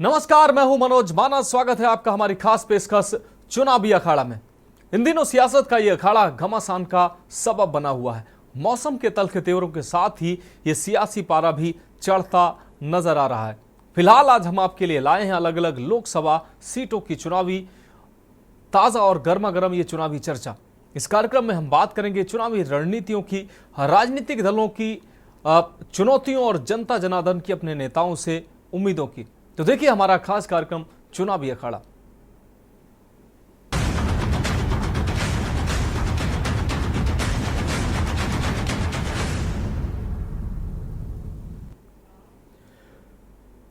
नमस्कार, मैं हूं मनोज मानस। स्वागत है आपका हमारी खास पेशकश चुनावी अखाड़ा में। इन दिनों सियासत का यह अखाड़ा घमासान का सबब बना हुआ है। मौसम के तलखे तेवरों के साथ ही ये सियासी पारा भी चढ़ता नजर आ रहा है। फिलहाल आज हम आपके लिए लाए हैं अलग अलग लोकसभा सीटों की चुनावी ताजा और गर्मा गर्म ये चुनावी चर्चा। इस कार्यक्रम में हम बात करेंगे चुनावी रणनीतियों की, राजनीतिक दलों की चुनौतियों और जनता जनार्दन की अपने नेताओं से उम्मीदों की। तो देखिए हमारा खास कार्यक्रम चुनावी अखाड़ा।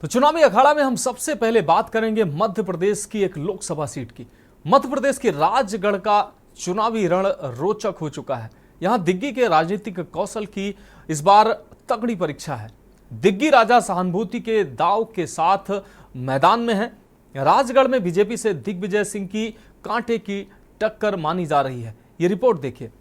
तो चुनावी अखाड़ा में हम सबसे पहले बात करेंगे मध्य प्रदेश की एक लोकसभा सीट की। मध्य प्रदेश के राजगढ़ का चुनावी रण रोचक हो चुका है। यहां दिग्गी के राजनीतिक कौशल की इस बार तगड़ी परीक्षा है। दिग्गी राजा सहानुभूति के दांव के साथ मैदान में है। राजगढ़ में बीजेपी से दिग्विजय सिंह की कांटे की टक्कर मानी जा रही है। ये रिपोर्ट देखिए।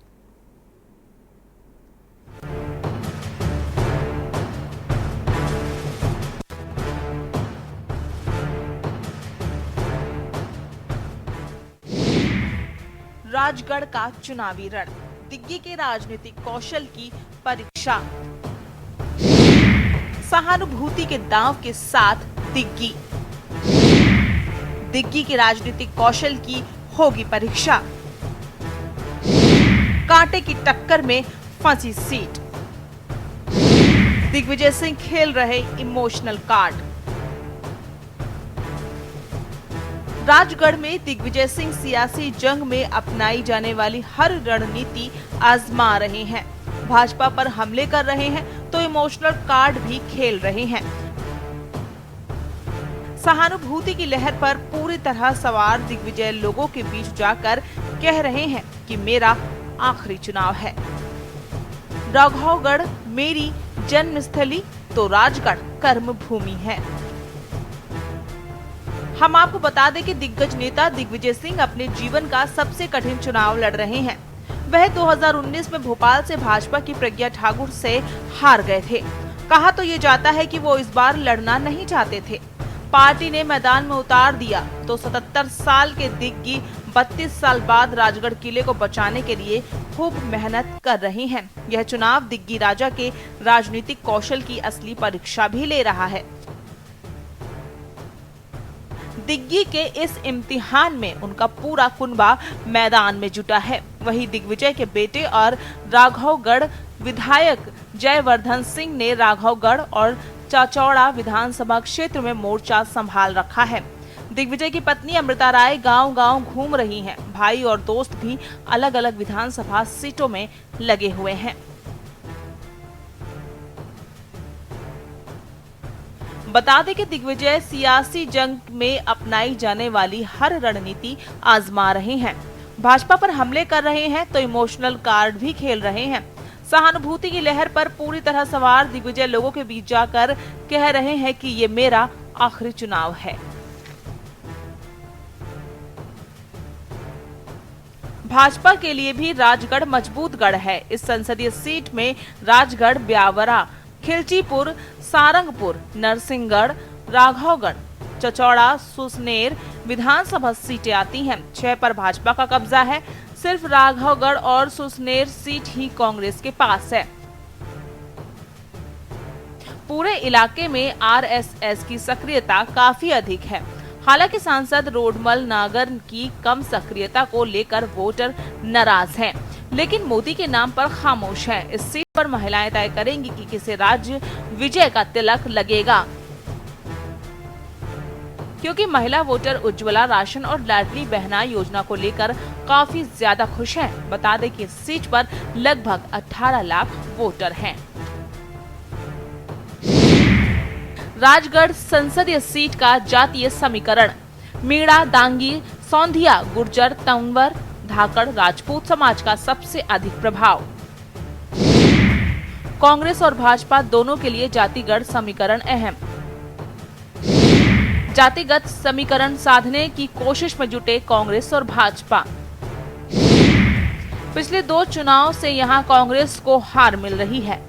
राजगढ़ का चुनावी रण, दिग्गी के राजनीतिक कौशल की परीक्षा। सहानुभूति के दांव के साथ दिग्गी के राजनीतिक कौशल की होगी परीक्षा। कांटे की टक्कर में फंसी सीट। दिग्विजय सिंह खेल रहे इमोशनल कार्ड। राजगढ़ में दिग्विजय सिंह सियासी जंग में अपनाई जाने वाली हर रणनीति आजमा रहे हैं। भाजपा पर हमले कर रहे हैं तो इमोशनल कार्ड भी खेल रहे हैं। सहानुभूति की लहर पर पूरी तरह सवार दिग्विजय लोगों के बीच जाकर कह रहे हैं कि मेरा आखिरी चुनाव है। राघवगढ़ मेरी जन्मस्थली तो राजगढ़ कर्म भूमि है। हम आपको बता दें कि दिग्गज नेता दिग्विजय सिंह अपने जीवन का सबसे कठिन चुनाव लड़ रहे हैं। वह 2019 में भोपाल से भाजपा की प्रज्ञा ठाकुर से हार गए थे। कहा तो ये जाता है कि वो इस बार लड़ना नहीं चाहते थे। पार्टी ने मैदान में उतार दिया तो 77 साल के दिग्गी 32 साल बाद राजगढ़ किले को बचाने के लिए खूब मेहनत कर रहे हैं। यह चुनाव दिग्गी राजा के राजनीतिक कौशल की असली परीक्षा भी ले रहा है। दिग्गी के इस इम्तिहान में उनका पूरा कुनबा मैदान में जुटा है। वहीं दिग्विजय के बेटे और राघवगढ़ विधायक जयवर्धन सिंह ने राघवगढ़ और चाचौड़ा विधानसभा क्षेत्र में मोर्चा संभाल रखा है। दिग्विजय की पत्नी अमृता राय गांव-गांव घूम रही हैं। भाई और दोस्त भी अलग अलग विधानसभा सीटों में लगे हुए हैं। बता दें कि दिग्विजय सियासी जंग में अपनाई जाने वाली हर रणनीति आजमा रहे हैं। भाजपा पर हमले कर रहे हैं तो इमोशनल कार्ड भी खेल रहे हैं। सहानुभूति की लहर पर पूरी तरह सवार दिग्विजय लोगों के बीच जाकर कह रहे हैं कि ये मेरा आखिरी चुनाव है। भाजपा के लिए भी राजगढ़ मजबूत गढ़ है। इस संसदीय सीट में राजगढ़, ब्यावरा, खिलचीपुर, सारंगपुर, नरसिंहगढ़, राघवगढ़, चचौड़ा, सुसनेर विधानसभा सीटें आती हैं। 6 पर भाजपा का कब्जा है। सिर्फ राघवगढ़ और सुसनेर सीट ही कांग्रेस के पास है। पूरे इलाके में आरएसएस की सक्रियता काफी अधिक है। हालांकि सांसद रोडमल नागर की कम सक्रियता को लेकर वोटर नाराज हैं, लेकिन मोदी के नाम पर खामोश हैं। इस सीट पर महिलाएं तय करेंगी कि किसे राज्य विजय का तिलक लगेगा, क्योंकि महिला वोटर उज्ज्वला राशन और लाडली बहना योजना को लेकर काफी ज्यादा खुश हैं। बता दें कि इस सीट पर लगभग 18 लाख वोटर हैं। राजगढ़ संसदीय सीट का जातीय समीकरण। मीणा, दांगी, सौंधिया, गुर्जर, तंवर, धाकड़, राजपूत समाज का सबसे अधिक प्रभाव। कांग्रेस और भाजपा दोनों के लिए जातिगत समीकरण अहम। जातिगत समीकरण साधने की कोशिश में जुटे कांग्रेस और भाजपा। पिछले 2 चुनाव से यहां कांग्रेस को हार मिल रही है।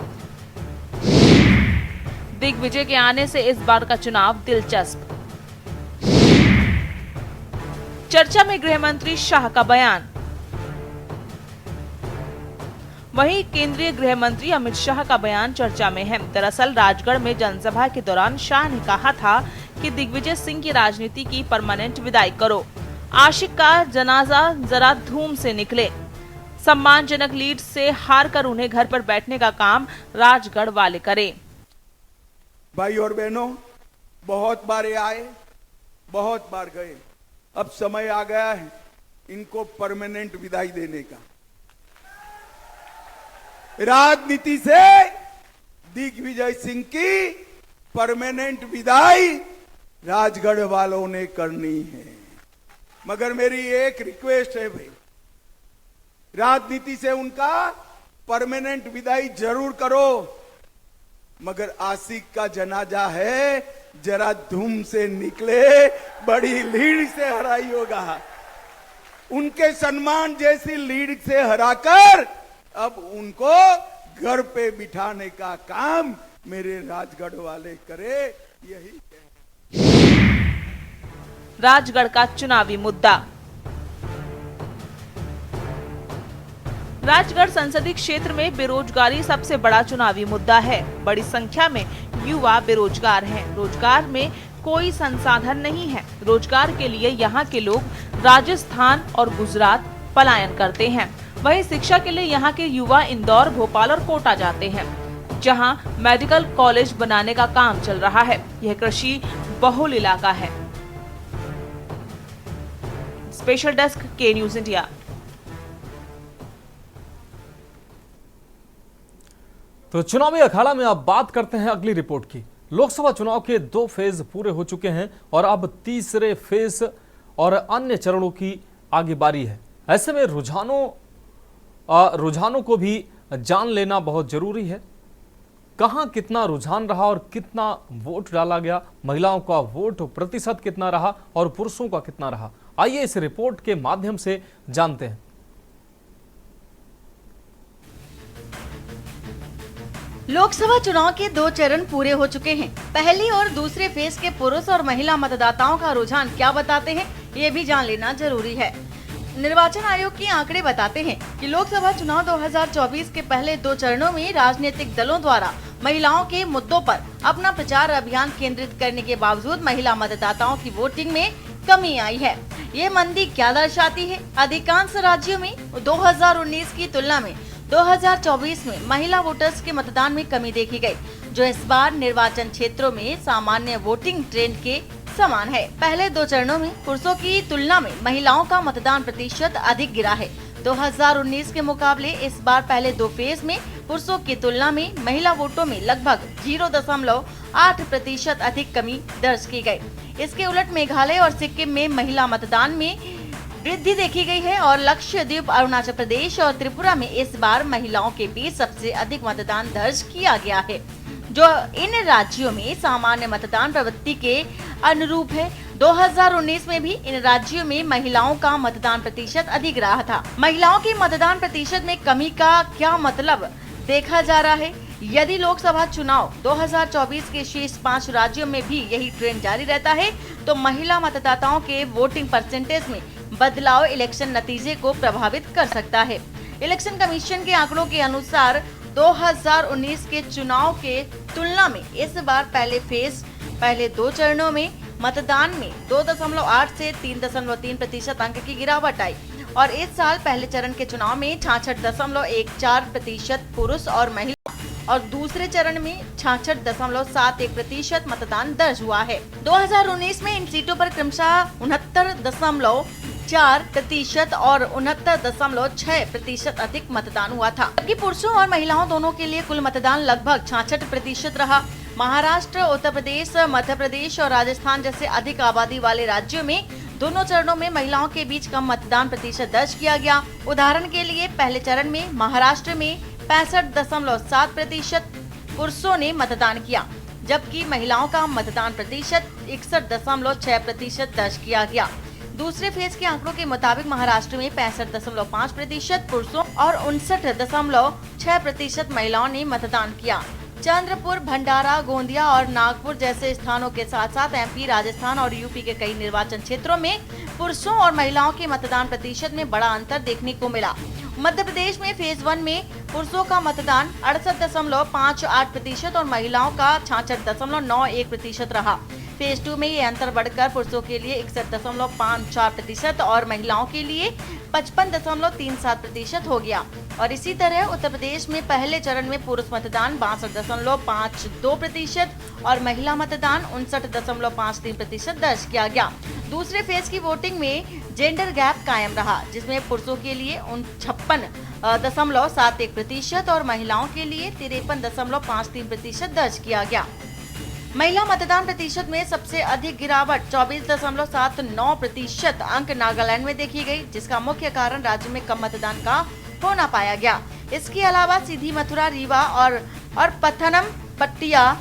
दिग्विजय के आने से इस बार का चुनाव दिलचस्प। चर्चा में गृह मंत्री शाह का बयान। वहीं केंद्रीय गृह मंत्री अमित शाह का बयान चर्चा में है। दरअसल राजगढ़ में जनसभा के दौरान शाह ने कहा था कि दिग्विजय सिंह की राजनीति की परमानेंट विदाई करो। आशिक का जनाजा जरा धूम से निकले। सम्मानजनक लीड से हार कर उन्हें घर पर बैठने का काम राजगढ़ वाले करें। भाई और बहनों, बहुत बार ये आए, बहुत बार गए। अब समय आ गया है इनको परमानेंट विदाई देने का। राजनीति से दिग्विजय सिंह की परमानेंट विदाई राजगढ़ वालों ने करनी है। मगर मेरी एक रिक्वेस्ट है भाई, राजनीति से उनका परमानेंट विदाई जरूर करो, मगर आशिक का जनाजा है जरा धूम से निकले, बड़ी लीड से हराई होगा। उनके सम्मान जैसी लीड से हराकर अब उनको घर पे बिठाने का काम मेरे राजगढ़ वाले करे, यही राजगढ़ का चुनावी मुद्दा। राजगढ़ संसदीय क्षेत्र में बेरोजगारी सबसे बड़ा चुनावी मुद्दा है। बड़ी संख्या में युवा बेरोजगार हैं। रोजगार में कोई संसाधन नहीं है। रोजगार के लिए यहाँ के लोग राजस्थान और गुजरात पलायन करते हैं। वहीं शिक्षा के लिए यहाँ के युवा इंदौर, भोपाल और कोटा जाते हैं, जहाँ मेडिकल कॉलेज बनाने का काम चल रहा है। यह कृषि बहुल इलाका है। स्पेशल डेस्क के न्यूज इंडिया। तो चुनावी अखाड़ा में अब बात करते हैं अगली रिपोर्ट की। लोकसभा चुनाव के 2 फेज पूरे हो चुके हैं और अब तीसरे फेज और अन्य चरणों की आगे बारी है। ऐसे में रुझानों को भी जान लेना बहुत जरूरी है। कहां कितना रुझान रहा और कितना वोट डाला गया, महिलाओं का वोट प्रतिशत कितना रहा और पुरुषों का कितना रहा, आइए इस रिपोर्ट के माध्यम से जानते हैं। लोकसभा चुनाव के 2 चरण पूरे हो चुके हैं। पहली और दूसरे फेज के पुरुष और महिला मतदाताओं का रुझान क्या बताते हैं, ये भी जान लेना जरूरी है। निर्वाचन आयोग के आंकड़े बताते हैं कि लोकसभा चुनाव 2024 के पहले 2 चरणों में राजनीतिक दलों द्वारा महिलाओं के मुद्दों पर अपना प्रचार अभियान केंद्रित करने के बावजूद महिला मतदाताओं की वोटिंग में कमी आई है। ये मंदी क्या दर्शाती है? अधिकांश राज्यों में 2019 की तुलना में 2024 में महिला वोटर्स के मतदान में कमी देखी गई, जो इस बार निर्वाचन क्षेत्रों में सामान्य वोटिंग ट्रेंड के समान है। पहले 2 चरणों में पुरुषों की तुलना में महिलाओं का मतदान प्रतिशत अधिक गिरा है। 2019 के मुकाबले इस बार पहले 2 फेज में पुरुषों की तुलना में महिला वोटों में लगभग 0.8% अधिक कमी दर्ज की गई। इसके उलट मेघालय और सिक्किम में महिला मतदान में वृद्धि देखी गई है और लक्षद्वीप, अरुणाचल प्रदेश और त्रिपुरा में इस बार महिलाओं के बीच सबसे अधिक मतदान दर्ज किया गया है, जो इन राज्यों में सामान्य मतदान प्रवृत्ति के अनुरूप है। 2019 में भी इन राज्यों में महिलाओं का मतदान प्रतिशत अधिक रहा था। महिलाओं के मतदान प्रतिशत में कमी का क्या मतलब देखा जा रहा है? यदि लोकसभा चुनाव 2024 के शेष 5 राज्यों में भी यही ट्रेंड जारी रहता है, तो महिला मतदाताओं के वोटिंग परसेंटेज में बदलाव इलेक्शन नतीजे को प्रभावित कर सकता है। इलेक्शन कमीशन के आंकड़ों के अनुसार 2019 के चुनाव के तुलना में इस बार पहले 2 चरणों में मतदान में 2.8 से 3.3% अंक की गिरावट आई और इस साल पहले चरण के चुनाव में 66.14% पुरुष और महिला और दूसरे चरण में 66.71% मतदान दर्ज हुआ है। 2019 में इन सीटों पर क्रमशः 69.4% और 69.6% अधिक मतदान हुआ था, जबकि पुरुषों और महिलाओं दोनों के लिए कुल मतदान लगभग 66% रहा। महाराष्ट्र, उत्तर प्रदेश, मध्य प्रदेश और राजस्थान जैसे अधिक आबादी वाले राज्यों में दोनों चरणों में महिलाओं के बीच कम मतदान प्रतिशत दर्ज किया गया। उदाहरण के लिए पहले चरण में महाराष्ट्र में 65.7% पुरुषों ने मतदान किया, जबकि महिलाओं का मतदान प्रतिशत 61.6% दर्ज किया गया। दूसरे फेज के आंकड़ों के मुताबिक महाराष्ट्र में 65.5% पुरुषों और 59.6% महिलाओं ने मतदान किया। चंद्रपुर, भंडारा, गोंदिया और नागपुर जैसे स्थानों के साथ साथ एमपी, राजस्थान और यूपी के कई निर्वाचन क्षेत्रों में पुरुषों और महिलाओं के मतदान प्रतिशत में बड़ा अंतर देखने को मिला। मध्य प्रदेश में फेज 1 में पुरुषों का मतदान 68.58% और महिलाओं का 66.91% रहा। फेज 2 में ये अंतर बढ़कर पुरुषों के लिए 61.54% और महिलाओं के लिए 55.37% हो गया। और इसी तरह उत्तर प्रदेश में पहले चरण में पुरुष मतदान 62.52% और महिला मतदान 59.53% दर्ज किया गया। दूसरे फेज की वोटिंग में जेंडर गैप कायम रहा, जिसमें पुरुषों के लिए 56.71% और महिलाओं के लिए 53.53% दर्ज किया गया। महिला मतदान प्रतिशत में सबसे अधिक गिरावट 24.79% अंक नागालैंड में देखी गई, जिसका मुख्य कारण राज्य में कम मतदान का होना पाया गया। इसके अलावा सीधी मथुरा, रीवा और पत्थनमथिट्टा,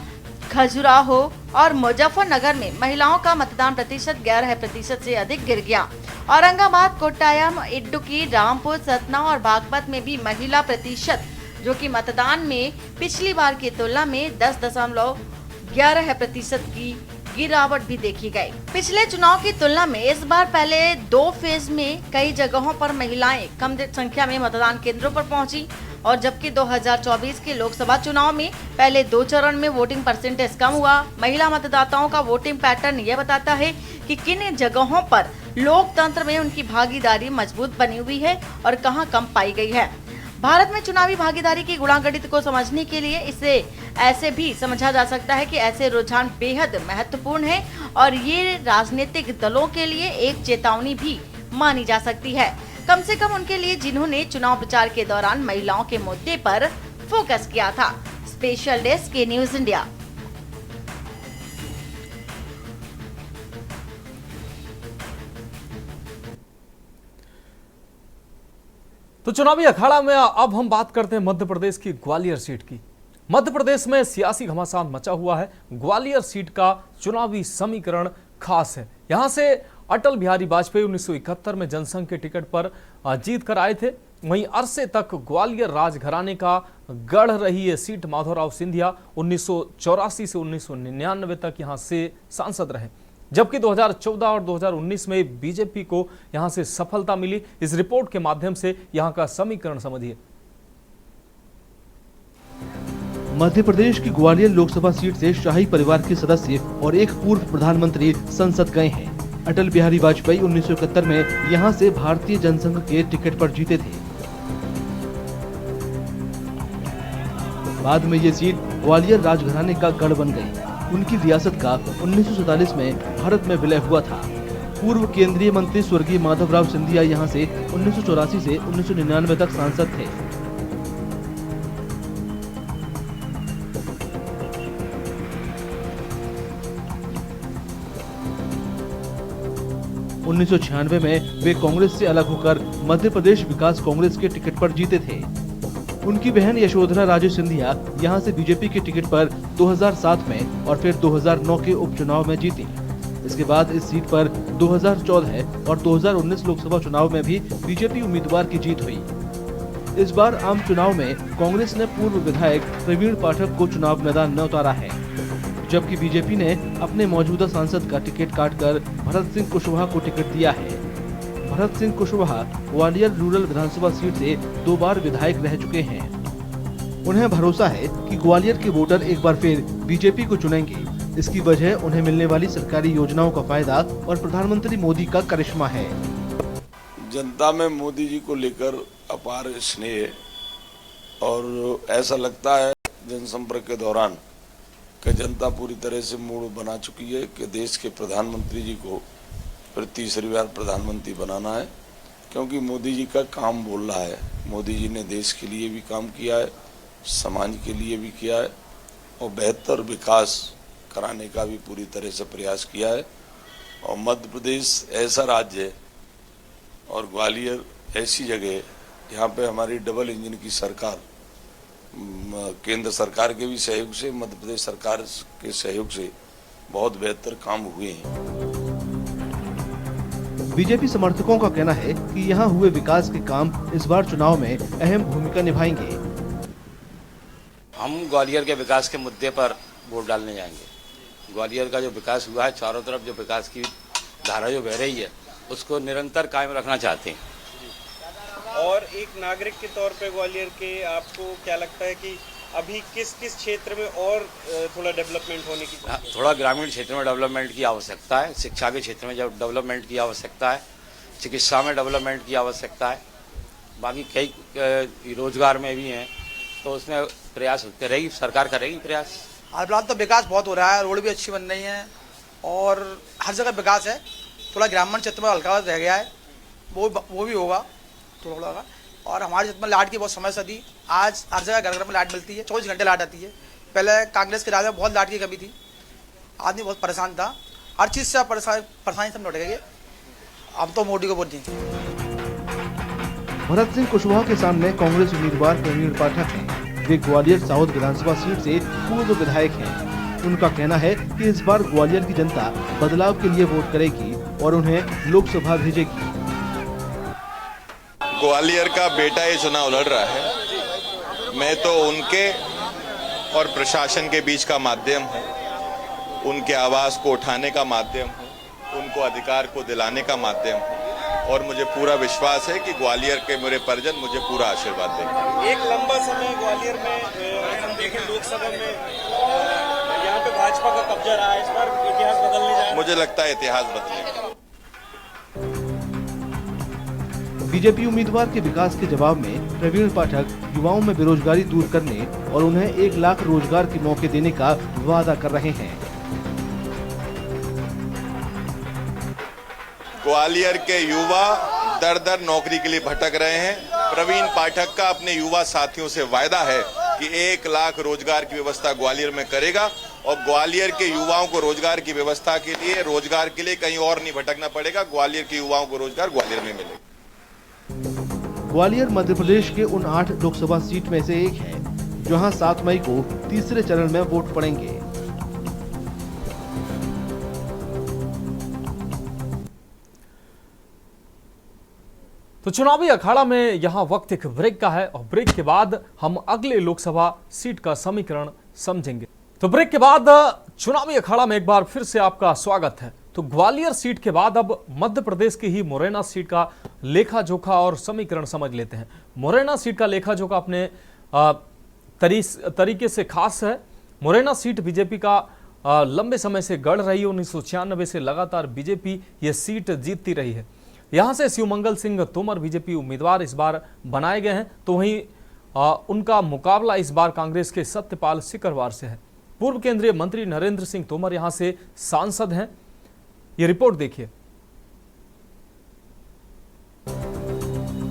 खजुराहो और मुजफ्फरनगर में महिलाओं का मतदान प्रतिशत 11% से अधिक गिर गया। औरंगाबाद, कोट्टायम, इडुक्की, रामपुर, सतना और बागपत में भी महिला प्रतिशत, जो कि मतदान में पिछली बार की तुलना में 10.11% की गिरावट भी देखी गई। पिछले चुनाव की तुलना में इस बार पहले 2 फेज में कई जगहों पर महिलाएं कम संख्या में मतदान केंद्रों पर पहुंची, और जबकि 2024 के लोकसभा चुनाव में पहले 2 चरण में वोटिंग परसेंटेज कम हुआ। महिला मतदाताओं का वोटिंग पैटर्न यह बताता है कि किन जगहों पर लोकतंत्र में उनकी भागीदारी मजबूत बनी हुई है और कहां कम पाई गई है। भारत में चुनावी भागीदारी की गुणागणित को समझने के लिए इसे ऐसे भी समझा जा सकता है कि ऐसे रुझान बेहद महत्वपूर्ण है और ये राजनीतिक दलों के लिए एक चेतावनी भी मानी जा सकती है, कम से कम उनके लिए जिन्होंने चुनाव प्रचार के दौरान महिलाओं के मुद्दे पर फोकस किया था। स्पेशल डेस्क के न्यूज इंडिया। तो चुनावी अखाड़ा में अब हम बात करते हैं मध्य प्रदेश की ग्वालियर सीट की। मध्य प्रदेश में सियासी घमासान मचा हुआ है। ग्वालियर सीट का चुनावी समीकरण खास है। यहां से अटल बिहारी वाजपेयी 1971 में जनसंघ के टिकट पर जीत कर आए थे। वहीं अरसे तक ग्वालियर राजघराने का गढ़ रही ये सीट माधवराव सिंधिया 1984 से 1999 तक यहां से सांसद रहे, जबकि 2014 और 2019 में बीजेपी को यहां से सफलता मिली। इस रिपोर्ट के माध्यम से यहां का समीकरण समझिए। मध्य प्रदेश की ग्वालियर लोकसभा सीट से शाही परिवार के सदस्य और एक पूर्व प्रधानमंत्री संसद गए हैं। अटल बिहारी वाजपेयी 1971 में यहां से भारतीय जनसंघ के टिकट पर जीते थे। बाद में ये सीट ग्वालियर राजघराने का गढ़ बन गई। उनकी रियासत का 1947 में भारत में विलय हुआ था। पूर्व केंद्रीय मंत्री स्वर्गीय माधवराव सिंधिया यहां से 1984 से 1999 तक सांसद थे। 1996 में वे कांग्रेस से अलग होकर मध्य प्रदेश विकास कांग्रेस के टिकट पर जीते थे। उनकी बहन यशोधरा राजे सिंधिया यहां से बीजेपी के टिकट पर 2007 में और फिर 2009 के उपचुनाव में जीती। इसके बाद इस सीट पर 2014 और 2019 लोकसभा चुनाव में भी बीजेपी उम्मीदवार की जीत हुई। इस बार आम चुनाव में कांग्रेस ने पूर्व विधायक प्रवीण पाठक को चुनाव मैदान में उतारा है, जबकि बीजेपी ने अपने मौजूदा सांसद का टिकट काटकर भरत सिंह कुशवाहा को टिकट दिया है। भरत सिंह कुशवाहा ग्वालियर रूरल विधानसभा सीट से 2 बार विधायक रह चुके हैं। उन्हें भरोसा है कि ग्वालियर के वोटर एक बार फिर बीजेपी को चुनेंगे। इसकी वजह उन्हें मिलने वाली सरकारी योजनाओं का फायदा और प्रधानमंत्री मोदी का करिश्मा है। जनता में मोदी जी को लेकर अपार स्नेह और ऐसा लगता है जनसंपर्क के दौरान कि जनता पूरी तरह से मूड बना चुकी है कि देश के प्रधानमंत्री जी को फिर तीसरी बार प्रधानमंत्री बनाना है, क्योंकि मोदी जी का काम बोल रहा है। मोदी जी ने देश के लिए भी काम किया है, समाज के लिए भी किया है और बेहतर विकास कराने का भी पूरी तरह से प्रयास किया है। और मध्य प्रदेश ऐसा राज्य है और ग्वालियर ऐसी जगह है जहाँ पे हमारी डबल इंजन की सरकार, केंद्र सरकार के भी सहयोग से, मध्य प्रदेश सरकार के सहयोग से बहुत बेहतर काम हुए हैं। बीजेपी समर्थकों का कहना है कि यहाँ हुए विकास के काम इस बार चुनाव में अहम भूमिका निभाएंगे। हम ग्वालियर के विकास के मुद्दे पर वोट डालने जाएंगे। ग्वालियर का जो विकास हुआ है, चारों तरफ जो विकास की धारा जो बह रही है, उसको निरंतर कायम रखना चाहते हैं। और एक नागरिक के तौर पे ग्वालियर के आपको क्या लगता है कि अभी किस किस क्षेत्र में और थोड़ा डेवलपमेंट होने की? थोड़ा ग्रामीण क्षेत्र में डेवलपमेंट की आवश्यकता है, शिक्षा के क्षेत्र में जब डेवलपमेंट की आवश्यकता है, चिकित्सा में डेवलपमेंट की आवश्यकता है, बाकी कई रोजगार में भी हैं, तो उसमें प्रयास करेगी, सरकार करेगी प्रयास। हाल तो विकास बहुत हो रहा है, रोड भी अच्छी बन रही है और हर जगह विकास है। थोड़ा ग्रामीण क्षेत्र में हल्का रह गया है, वो भी होगा थोड़ा होगा। और हमारे क्षेत्र में लाइट की बहुत समस्या थी, आज हर जगह घर घर में लाइट मिलती है, 24 घंटे लाइट आती है। पहले कांग्रेस के राज में बहुत लाइट की कमी थी, आदमी बहुत परेशान था, हर चीज़ से परेशानी सब लौट गई। हम तो मोदी को वोट देंगे। भरत सिंह कुशवाहा के सामने कांग्रेस उम्मीदवार प्रवीण पाठक हैं। वे ग्वालियर साउथ विधानसभा सीट से पूर्व विधायक हैं। उनका कहना है कि इस बार ग्वालियर की जनता बदलाव के लिए वोट करेगी और उन्हें लोकसभा भेजेगी। ग्वालियर का बेटा ये चुनाव लड़ रहा है। मैं तो उनके और प्रशासन के बीच का माध्यम हूँ, उनके आवाज को उठाने का माध्यम हूँ, उनको अधिकार को दिलाने का माध्यम हूँ और मुझे पूरा विश्वास है कि ग्वालियर के मेरे परिजन मुझे पूरा आशीर्वाद देंगे। एक लंबा समय ग्वालियर में हम देखें लोकसभा में यहाँ पे भाजपा का कब्जा रहा है, इस बार इतिहास बदलने जाएगा। मुझे लगता है इतिहास बदलेगा। बीजेपी उम्मीदवार के विकास के जवाब में प्रवीण पाठक युवाओं में बेरोजगारी दूर करने और उन्हें 1 लाख रोजगार के मौके देने का वादा कर रहे हैं। ग्वालियर के युवा दर दर नौकरी के लिए भटक रहे हैं। प्रवीण पाठक का अपने युवा साथियों से वायदा है कि 1 लाख रोजगार की व्यवस्था ग्वालियर में करेगा और ग्वालियर के युवाओं को रोजगार की व्यवस्था के लिए, रोजगार के लिए कहीं और नहीं भटकना पड़ेगा। ग्वालियर के युवाओं को रोजगार ग्वालियर में मिलेगा। ग्वालियर मध्य प्रदेश के उन 8 लोकसभा सीट में से एक है जहां 7 मई को तीसरे चरण में वोट पड़ेंगे। तो चुनावी अखाड़ा में यहां वक्त एक ब्रेक का है और ब्रेक के बाद हम अगले लोकसभा सीट का समीकरण समझेंगे। तो ब्रेक के बाद चुनावी अखाड़ा में एक बार फिर से आपका स्वागत है। तो ग्वालियर सीट के बाद अब मध्य प्रदेश की ही मुरैना सीट का लेखा जोखा और समीकरण समझ लेते हैं। मुरैना सीट का लेखा जोखा अपने तरीके से खास है। मुरैना सीट बीजेपी का लंबे समय से गढ़ रही है। 1996 से लगातार बीजेपी ये सीट जीतती रही है। यहां से शिवमंगल सिंह तोमर बीजेपी उम्मीदवार इस बार बनाए गए हैं, तो वहीं उनका मुकाबला इस बार कांग्रेस के सत्यपाल सिकरवार से है। पूर्व केंद्रीय मंत्री नरेंद्र सिंह तोमर यहां से सांसद हैं। ये रिपोर्ट देखिए।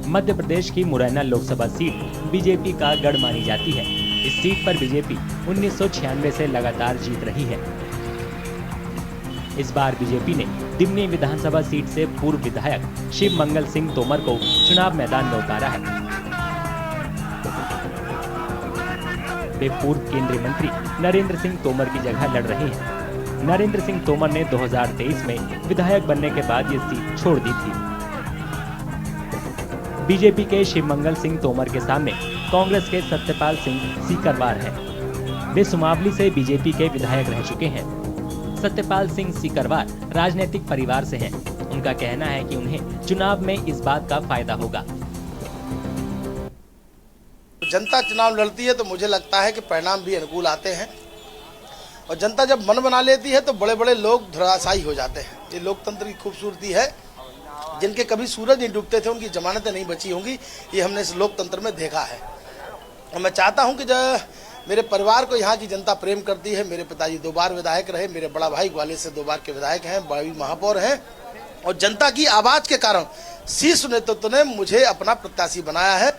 मध्य प्रदेश की मुरैना लोकसभा सीट बीजेपी का गढ़ मानी जाती है। इस सीट पर बीजेपी 1996 से लगातार जीत रही है। इस बार बीजेपी ने दिमनी विधानसभा सीट से पूर्व विधायक शिवमंगल सिंह तोमर को चुनाव मैदान में उतारा है। वे पूर्व केंद्रीय मंत्री नरेंद्र सिंह तोमर की जगह लड़ रहे हैं। नरेंद्र सिंह तोमर ने 2023 में विधायक बनने के बाद ये सीट छोड़ दी थी। बीजेपी के शिवमंगल सिंह तोमर के सामने कांग्रेस के सत्यपाल सिंह सीकरवार हैं। वे सुमावली से बीजेपी के विधायक रह चुके हैं। सत्यपाल सिंह सीकरवार राजनीतिक परिवार से हैं। उनका कहना है कि उन्हें चुनाव में इस बात का फायदा होगा। जनता चुनाव लड़ती है तो मुझे लगता है कि परिणाम भी अनुकूल आते हैं और जनता जब मन बना लेती है तो बड़े बड़े लोग धराशायी हो जाते हैं। ये लोकतंत्र की खूबसूरती है। जिनके कभी सूरज नहीं डूबते थे उनकी जमानतें नहीं बची होंगी, ये हमने इस लोकतंत्र में देखा है। और मैं चाहता हूं कि जब मेरे परिवार को यहाँ की जनता प्रेम करती है। मेरे पिताजी 2 बार विधायक रहे, मेरे बड़ा भाई ग्वालियर से 2 बार के विधायक हैं, बड़ी महापौर हैं और जनता की आवाज के कारण शीर्ष नेतृत्व ने मुझे अपना प्रत्याशी बनाया है।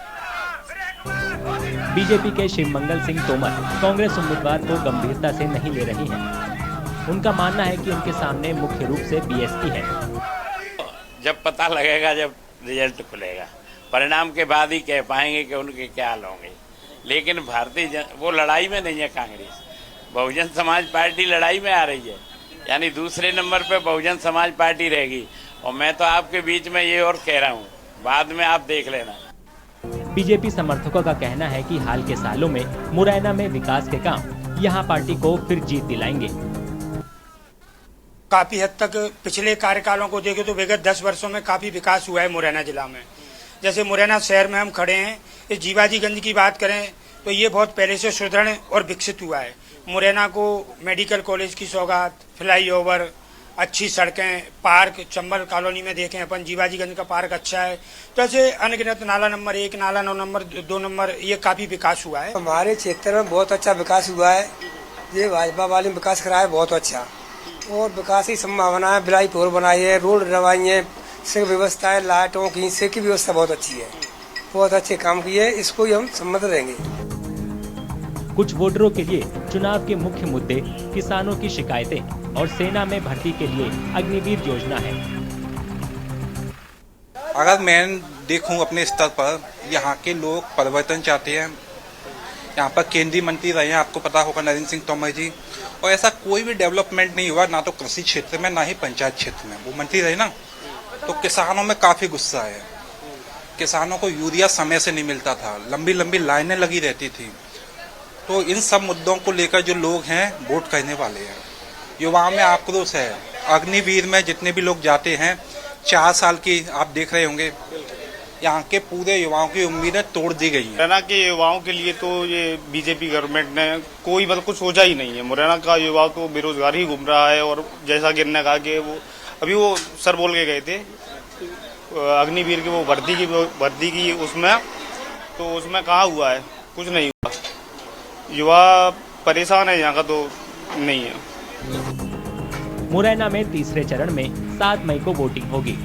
बीजेपी के शिवमंगल सिंह तोमर कांग्रेस उम्मीदवार को गंभीरता से नहीं ले रही हैं। उनका मानना है कि उनके सामने मुख्य रूप से बीएसपी है। जब पता लगेगा, जब रिजल्ट खुलेगा, परिणाम के बाद ही कह पाएंगे कि उनके क्या हाल होंगे। लेकिन वो लड़ाई में नहीं है। कांग्रेस बहुजन समाज पार्टी लड़ाई में आ रही है, यानी दूसरे नंबर पे बहुजन समाज पार्टी रहेगी। और मैं तो आपके बीच में ये और कह रहा हूँ, बाद में आप देख लेना। बीजेपी समर्थकों का कहना है कि हाल के सालों में मुरैना में विकास के काम यहां पार्टी को फिर जीत दिलाएंगे। काफ़ी हद तक पिछले कार्यकालों को देखें तो विगत 10 वर्षों में काफ़ी विकास हुआ है मुरैना जिला में। जैसे मुरैना शहर में हम खड़े हैं, इस जीवाजीगंज की बात करें तो ये बहुत पहले से सुदृढ़ और विकसित हुआ है। मुरैना को मेडिकल कॉलेज की सौगात, फ्लाईओवर, अच्छी सड़कें, पार्क, चंबल कॉलोनी में देखें अपन जीवाजीगंज का पार्क अच्छा है। तो ऐसे अनगिनत नाला नंबर 1, नाला 9 नंबर 2 नंबर, ये काफ़ी विकास हुआ है। हमारे क्षेत्र में बहुत अच्छा विकास हुआ है। ये भाजपा वाले ने विकास कराया बहुत अच्छा, और विकास की संभावना है। बिलाई फोर बनाई है, रोड रवाई है, सिंह व्यवस्था है, लाइटों की से की व्यवस्था बहुत अच्छी है। बहुत अच्छे काम किए, इसको ही हम सम्मत देंगे। कुछ वोटरों के लिए चुनाव के मुख्य मुद्दे किसानों की शिकायतें और सेना में भर्ती के लिए अग्निवीर योजना है। अगर मैं देखूं अपने स्तर पर, यहाँ के लोग परिवर्तन चाहते हैं। यहाँ पर केंद्रीय मंत्री रहे हैं, आपको पता होगा, नरेंद्र सिंह तोमर जी, और ऐसा कोई भी डेवलपमेंट नहीं हुआ, ना तो कृषि क्षेत्र में ना ही पंचायत क्षेत्र में। वो मंत्री रहे ना, तो किसानों में काफी गुस्सा है। किसानों को यूरिया समय से नहीं मिलता था, लंबी लंबी लाइनें लगी रहती थी। तो इन सब मुद्दों को लेकर जो लोग हैं वोट करने वाले हैं। युवाओं में आक्रोश है। अग्निवीर में जितने भी लोग जाते हैं, 4 साल की आप देख रहे होंगे, यहाँ के पूरे युवाओं की उम्मीदें तोड़ दी गई हैं। मुरैना के युवाओं के लिए तो ये बीजेपी गवर्नमेंट ने कोई मतलब कुछ सोचा ही नहीं है। मुरैना का युवा तो बेरोजगार ही घूम रहा है। और जैसा कि इन्होंने कहा कि वो सर बोल के गए थे अग्निवीर की वो भर्ती की उसमें, तो उसमें कहाँ हुआ है, कुछ नहीं हुआ। युवा परेशान है, यहाँ का तो नहीं है। मुरैना में तीसरे चरण में 7 मई को वोटिंग होगी।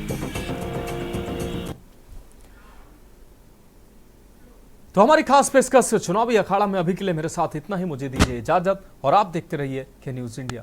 तो हमारी खास पेशकश चुनावी अखाड़ा में अभी के लिए मेरे साथ इतना ही। मुझे दीजिए इजाजत और आप देखते रहिए के न्यूज इंडिया।